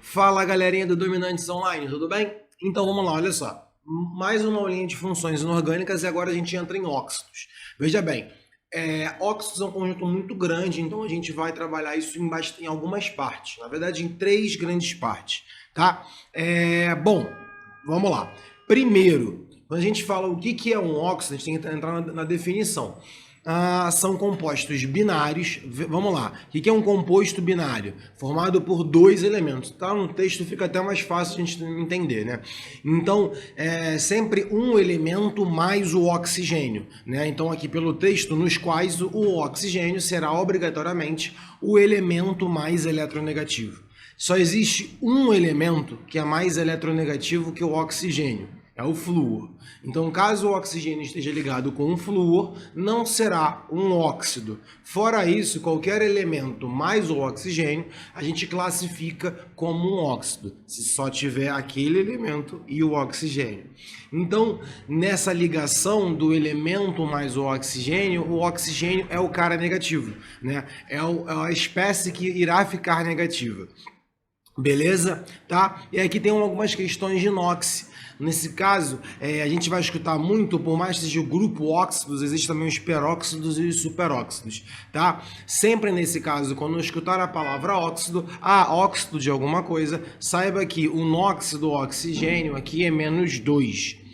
Fala galerinha do Dominantes Online, tudo bem? Então vamos lá, olha só. Mais uma aulinha de funções inorgânicas e agora a gente entra em óxidos. Veja bem, óxidos é um conjunto muito grande, então a gente vai trabalhar isso em algumas partes. Na verdade, em 3 grandes partes, tá? Bom, vamos lá. Primeiro, quando a gente fala o que é um óxido, a gente tem que entrar na definição. São compostos binários. Vamos lá. O que é um composto binário? Formado por 2 elementos. Tá? No texto fica até mais fácil a gente entender, né? Então, é sempre um elemento mais o oxigênio, né? Então, aqui pelo texto, nos quais o oxigênio será obrigatoriamente o elemento mais eletronegativo. Só existe um elemento que é mais eletronegativo que o oxigênio. É o flúor. Então, caso o oxigênio esteja ligado com um flúor, não será um óxido. Fora isso, qualquer elemento mais o oxigênio, a gente classifica como um óxido, se só tiver aquele elemento e o oxigênio. Então, nessa ligação do elemento mais o oxigênio é o cara negativo, né? É a espécie que irá ficar negativa. Beleza? Tá? E aqui tem algumas questões de inox. Nesse caso, a gente vai escutar muito, por mais que seja o grupo óxidos, existem também os peróxidos e os superóxidos, tá? Sempre nesse caso, quando escutar a palavra óxido, óxido de alguma coisa, saiba que o NOx do oxigênio aqui é -2.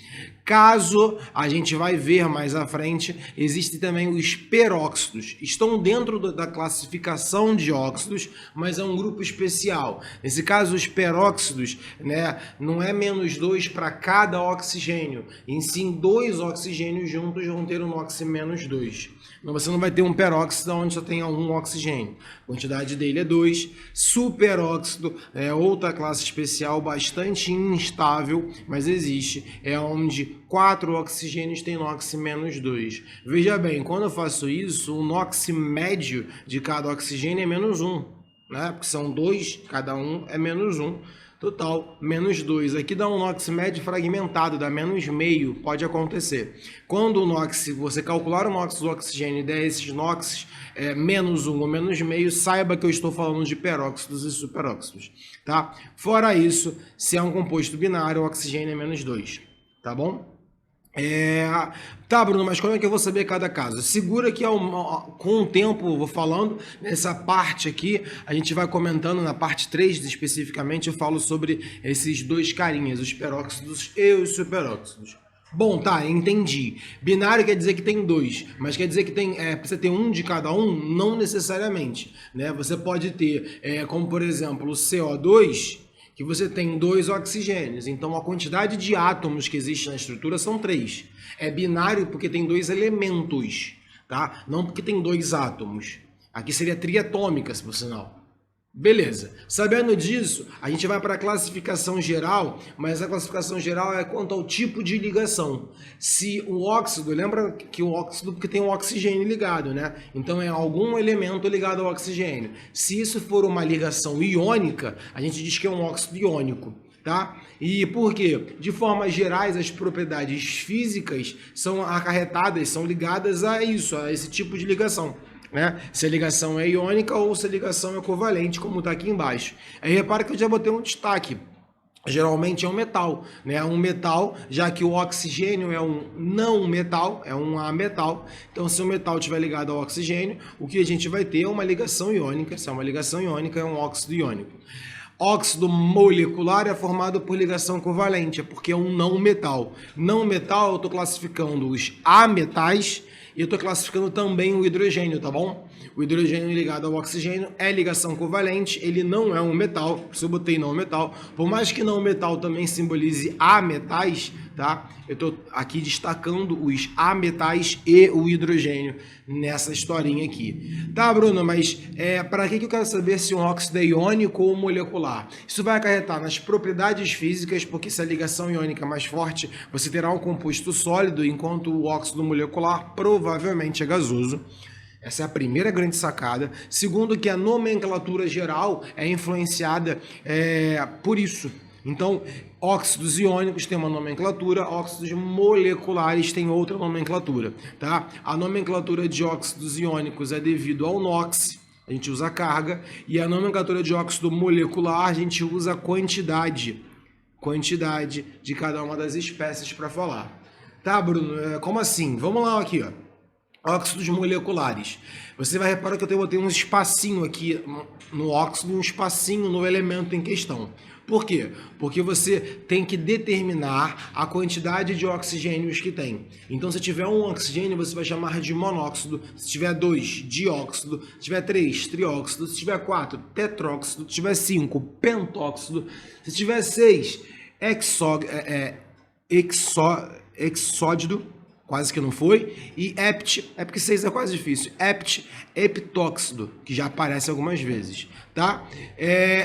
Caso a gente vai ver mais à frente, existem também os peróxidos. Estão dentro da classificação de óxidos, mas é um grupo especial. Nesse caso, os peróxidos, né, não é -2 para cada oxigênio, em sim 2 oxigênios juntos vão ter um NOx -2. Então você não vai ter um peróxido onde só tenha um oxigênio. A quantidade dele é 2. Superóxido é outra classe especial bastante instável, mas existe. É onde 4 oxigênios tem NOx -2. Veja bem, quando eu faço isso, o NOx médio de cada oxigênio é -1, né? Porque são 2, cada um é -1. Total, -2. Aqui dá um NOx médio fragmentado, dá -0,5, pode acontecer. Quando o NOx, você calcular o NOx do oxigênio e der esses NOx -1 ou -0,5, saiba que eu estou falando de peróxidos e superóxidos, tá? Fora isso, se é um composto binário, o oxigênio é -2, tá bom? Tá, Bruno, mas como é que eu vou saber cada caso? Segura que com o tempo eu vou falando, nessa parte aqui, a gente vai comentando, na parte 3 especificamente, eu falo sobre esses 2 carinhas, os peróxidos e os superóxidos. Bom, tá, entendi. Binário quer dizer que tem 2, mas quer dizer que precisa ter um de cada um? Não necessariamente, né? Você pode ter, como por exemplo, o CO2, que você tem 2 oxigênios, então a quantidade de átomos que existe na estrutura são 3. É binário porque tem 2 elementos, tá? Não porque tem 2 átomos. Aqui seria triatômica, por sinal. Beleza. Sabendo disso, a gente vai para a classificação geral, mas a classificação geral é quanto ao tipo de ligação. Se o óxido, lembra que o óxido porque tem um oxigênio ligado, né? Então é algum elemento ligado ao oxigênio. Se isso for uma ligação iônica, a gente diz que é um óxido iônico. Tá? E por quê? De forma gerais, as propriedades físicas são acarretadas, são ligadas a isso, a esse tipo de ligação. Né? Se a ligação é iônica ou se a ligação é covalente, como está aqui embaixo. Aí repara que eu já botei um destaque. Geralmente é um metal, né? Um metal, já que o oxigênio é um não metal, é um ametal. Então, se o metal estiver ligado ao oxigênio, o que a gente vai ter é uma ligação iônica. Se é uma ligação iônica, é um óxido iônico. Óxido molecular é formado por ligação covalente, é porque é um não metal. Não metal, eu estou classificando os ametais e eu estou classificando também o hidrogênio, tá bom? O hidrogênio ligado ao oxigênio é ligação covalente, ele não é um metal, por isso eu botei não metal. Por mais que não metal também simbolize ametais, tá? Eu estou aqui destacando os ametais e o hidrogênio nessa historinha aqui. Tá, Bruno, mas para que eu quero saber se um óxido é iônico ou molecular? Isso vai acarretar nas propriedades físicas, porque se a ligação iônica é mais forte, você terá um composto sólido, enquanto o óxido molecular provavelmente é gasoso. Essa é a primeira grande sacada. Segundo, que a nomenclatura geral é influenciada por isso. Então, óxidos iônicos têm uma nomenclatura, óxidos moleculares têm outra nomenclatura, tá? A nomenclatura de óxidos iônicos é devido ao NOx, a gente usa carga, e a nomenclatura de óxido molecular a gente usa quantidade de cada uma das espécies para falar. Tá, Bruno? Como assim? Vamos lá aqui, ó. Óxidos moleculares. Você vai reparar que eu botei um espacinho aqui no óxido, um espacinho no elemento em questão. Por quê? Porque você tem que determinar a quantidade de oxigênios que tem. Então, se tiver um oxigênio, você vai chamar de monóxido. Se tiver 2, dióxido. Se tiver 3, trióxido. Se tiver 4, tetróxido. Se tiver 5, pentóxido. Se tiver 6, exódido. Quase que não foi, e é porque 6 é quase difícil, heptóxido, que já aparece algumas vezes, tá?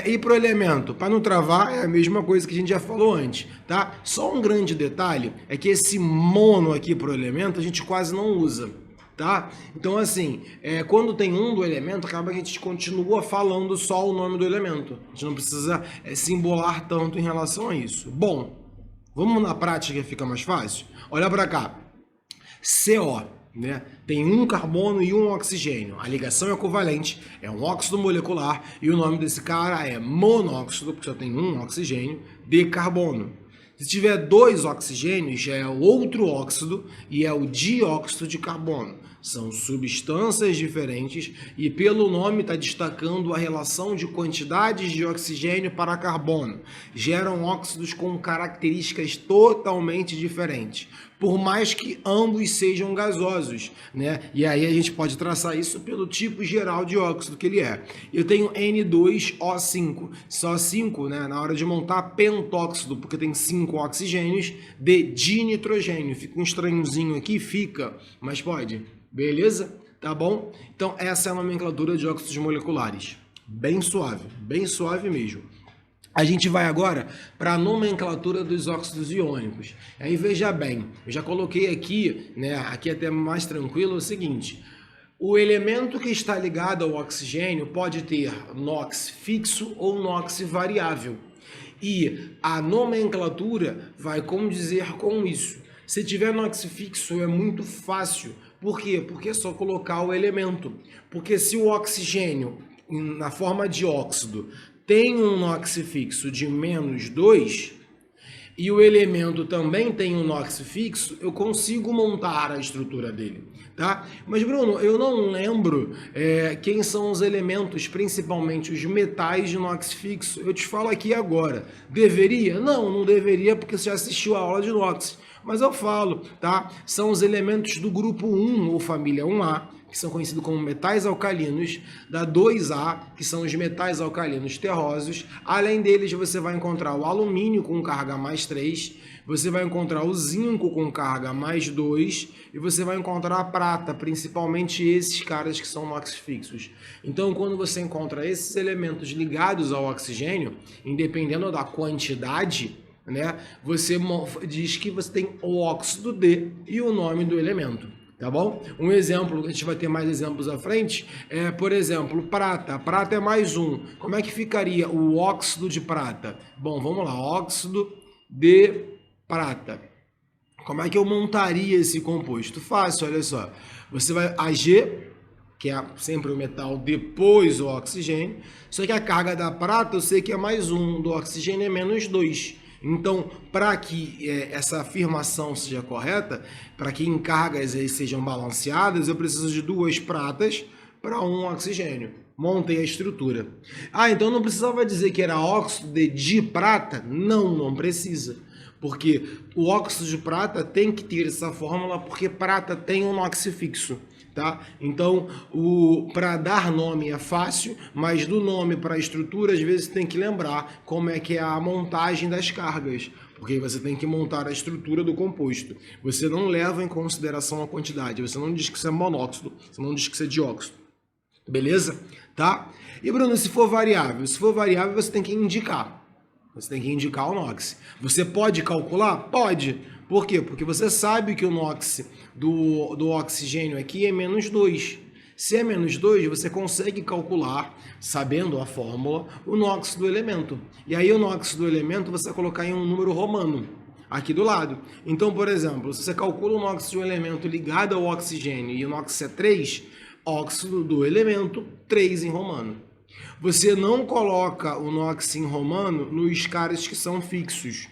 E pro elemento, para não travar, é a mesma coisa que a gente já falou antes, tá? Só um grande detalhe é que esse mono aqui pro elemento a gente quase não usa, tá? Então, assim, quando tem um do elemento, acaba que a gente continua falando só o nome do elemento, a gente não precisa se embolar tanto em relação a isso. Bom, vamos na prática que fica mais fácil? Olha para cá. CO, né? Tem um carbono e um oxigênio. A ligação é covalente, é um óxido molecular e o nome desse cara é monóxido, porque só tem um oxigênio, de carbono. Se tiver 2 oxigênios, já é outro óxido e é o dióxido de carbono. São substâncias diferentes e pelo nome está destacando a relação de quantidades de oxigênio para carbono. Geram óxidos com características totalmente diferentes, por mais que ambos sejam gasosos, né? E aí a gente pode traçar isso pelo tipo geral de óxido que ele é. Eu tenho N2O5, só 5, né? Na hora de montar pentóxido, porque tem 5 oxigênios de dinitrogênio. Fica um estranhozinho aqui, fica, mas pode. Beleza? Tá bom? Então essa é a nomenclatura de óxidos moleculares. Bem suave mesmo. A gente vai agora para a nomenclatura dos óxidos iônicos. Aí veja bem, eu já coloquei aqui, né, aqui até mais tranquilo, é o seguinte: o elemento que está ligado ao oxigênio pode ter NOx fixo ou NOx variável. E a nomenclatura vai condizer com isso. Se tiver NOx fixo é muito fácil. Por quê? Porque é só colocar o elemento. Porque se o oxigênio, na forma de óxido, tem um NOx fixo de -2 e o elemento também tem um NOx fixo, eu consigo montar a estrutura dele, tá? Mas, Bruno, eu não lembro quem são os elementos, principalmente os metais de NOx fixo. Eu te falo aqui agora. Deveria? Não, não deveria, porque você já assistiu a aula de NOx. Mas eu falo, tá? São os elementos do grupo 1, ou família 1A, que são conhecidos como metais alcalinos, da 2A, que são os metais alcalinos terrosos. Além deles, você vai encontrar o alumínio com carga +3, você vai encontrar o zinco com carga +2 e você vai encontrar a prata, principalmente esses caras que são NOx fixos. Então, quando você encontra esses elementos ligados ao oxigênio, independendo da quantidade, né, você diz que você tem o óxido de e o nome do elemento. Tá bom? Um exemplo, a gente vai ter mais exemplos à frente, por exemplo, prata. Prata é +1. Como é que ficaria o óxido de prata? Bom, vamos lá, óxido de prata. Como é que eu montaria esse composto? Fácil, olha só. Você vai Ag, que é sempre o metal depois o oxigênio, só que a carga da prata eu sei que é +1, do oxigênio é -2. Então, para que essa afirmação seja correta, para que em cargas sejam balanceadas, eu preciso de 2 pratas para 1 oxigênio. Montei a estrutura. Então não precisava dizer que era óxido de prata? Não, não precisa. Porque o óxido de prata tem que ter essa fórmula, porque prata tem um NOx fixo. Tá? Então, para dar nome é fácil, mas do nome para a estrutura, às vezes tem que lembrar como é que é a montagem das cargas, porque você tem que montar a estrutura do composto. Você não leva em consideração a quantidade, você não diz que isso é monóxido, você não diz que isso é dióxido. Beleza? Tá? E, Bruno, se for variável? Se for variável, você tem que indicar. Você tem que indicar o NOx. Você pode calcular? Pode. Por quê? Porque você sabe que o NOx do oxigênio aqui é -2. Se é -2, você consegue calcular, sabendo a fórmula, o NOx do elemento. E aí o NOx do elemento você vai colocar em um número romano, aqui do lado. Então, por exemplo, se você calcula o NOx de um elemento ligado ao oxigênio e o NOx é 3, óxido do elemento 3 em romano. Você não coloca o NOx em romano nos caras que são fixos.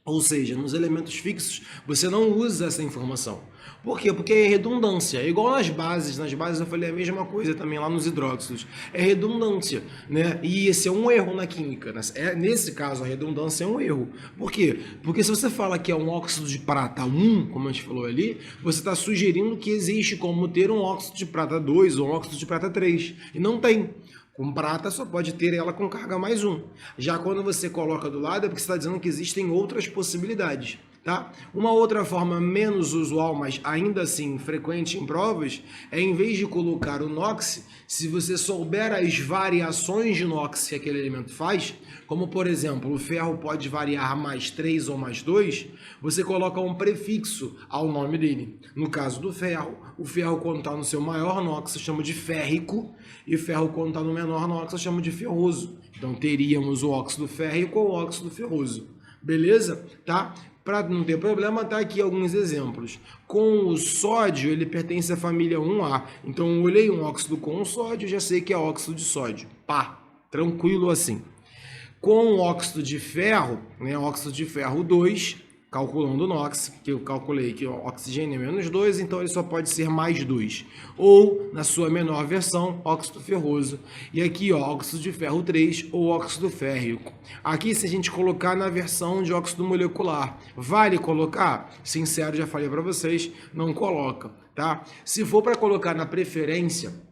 Ou seja, nos elementos fixos, você não usa essa informação. Por quê? Porque é redundância. É igual nas bases. Nas bases eu falei a mesma coisa também lá nos hidróxidos. É redundância, né? E esse é um erro na química. Nesse caso, a redundância é um erro. Por quê? Porque se você fala que é um óxido de prata 1, como a gente falou ali, você está sugerindo que existe como ter um óxido de prata 2 ou um óxido de prata 3. E não tem. Com prata só pode ter ela com carga mais 1. Já quando você coloca do lado é porque você está dizendo que existem outras possibilidades. Tá? Uma outra forma menos usual, mas ainda assim frequente em provas, é em vez de colocar o NOx, se você souber as variações de NOx que aquele elemento faz, como por exemplo, o ferro pode variar mais 3 ou mais 2, você coloca um prefixo ao nome dele. No caso do ferro, o ferro quando está no seu maior NOx eu chamo de férrico, e o ferro quando está no menor NOx eu chamo de ferroso. Então teríamos o óxido férrico ou o óxido ferroso. Beleza? Tá? Para não ter problema, tá aqui alguns exemplos. Com o sódio, ele pertence à família 1A. Então, eu olhei um óxido com sódio, já sei que é óxido de sódio. Pá, tranquilo assim. Com o óxido de ferro, né, óxido de ferro 2, calculando o NOx, que eu calculei que o oxigênio é menos 2, então ele só pode ser mais 2. Ou, na sua menor versão, óxido ferroso. E aqui, ó, óxido de ferro 3 ou óxido férrico. Aqui, se a gente colocar na versão de óxido molecular, vale colocar? Sincero, já falei para vocês, não coloca, tá? Se for para colocar na preferência,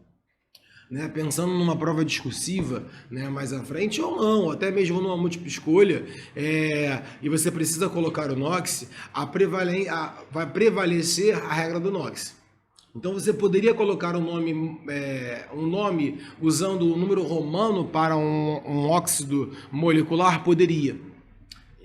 né, pensando numa prova discursiva, né, mais à frente ou não, até mesmo numa múltipla escolha, e você precisa colocar o NOx, vai prevalecer a regra do NOx. Então você poderia colocar um nome usando o número romano para um óxido molecular? Poderia.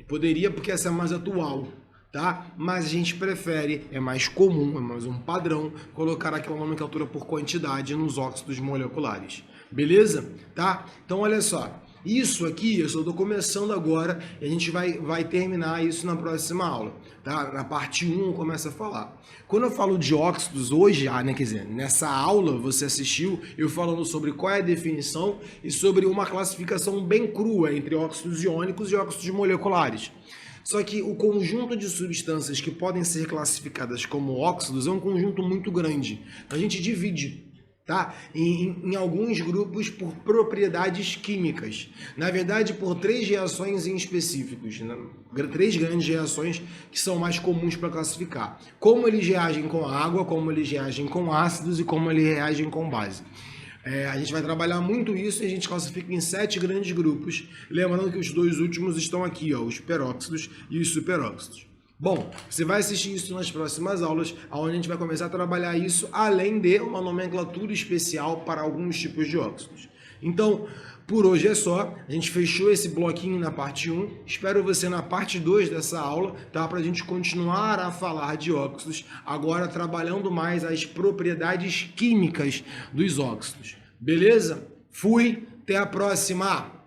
Poderia porque essa é mais atual. Tá? Mas a gente prefere, é mais comum, é mais um padrão, colocar aquela nomenclatura por quantidade nos óxidos moleculares. Beleza? Tá? Então, olha só. Isso aqui, eu só estou começando agora e a gente vai terminar isso na próxima aula. Tá? Na parte 1 começa a falar. Quando eu falo de óxidos hoje, né, quer dizer, nessa aula você assistiu eu falando sobre qual é a definição e sobre uma classificação bem crua entre óxidos iônicos e óxidos moleculares. Só que o conjunto de substâncias que podem ser classificadas como óxidos é um conjunto muito grande. A gente divide, tá? em alguns grupos por propriedades químicas. Na verdade, por 3 reações em específicos. Né? 3 grandes reações que são mais comuns para classificar. Como eles reagem com água, como eles reagem com ácidos e como eles reagem com base. A gente vai trabalhar muito isso e a gente classifica em 7 grandes grupos, lembrando que os 2 últimos estão aqui, ó, os peróxidos e os superóxidos. Bom, você vai assistir isso nas próximas aulas, onde a gente vai começar a trabalhar isso, além de uma nomenclatura especial para alguns tipos de óxidos. Então, por hoje é só, a gente fechou esse bloquinho na parte 1, espero você na parte 2 dessa aula, tá? Para a gente continuar a falar de óxidos, agora trabalhando mais as propriedades químicas dos óxidos. Beleza? Fui, até a próxima!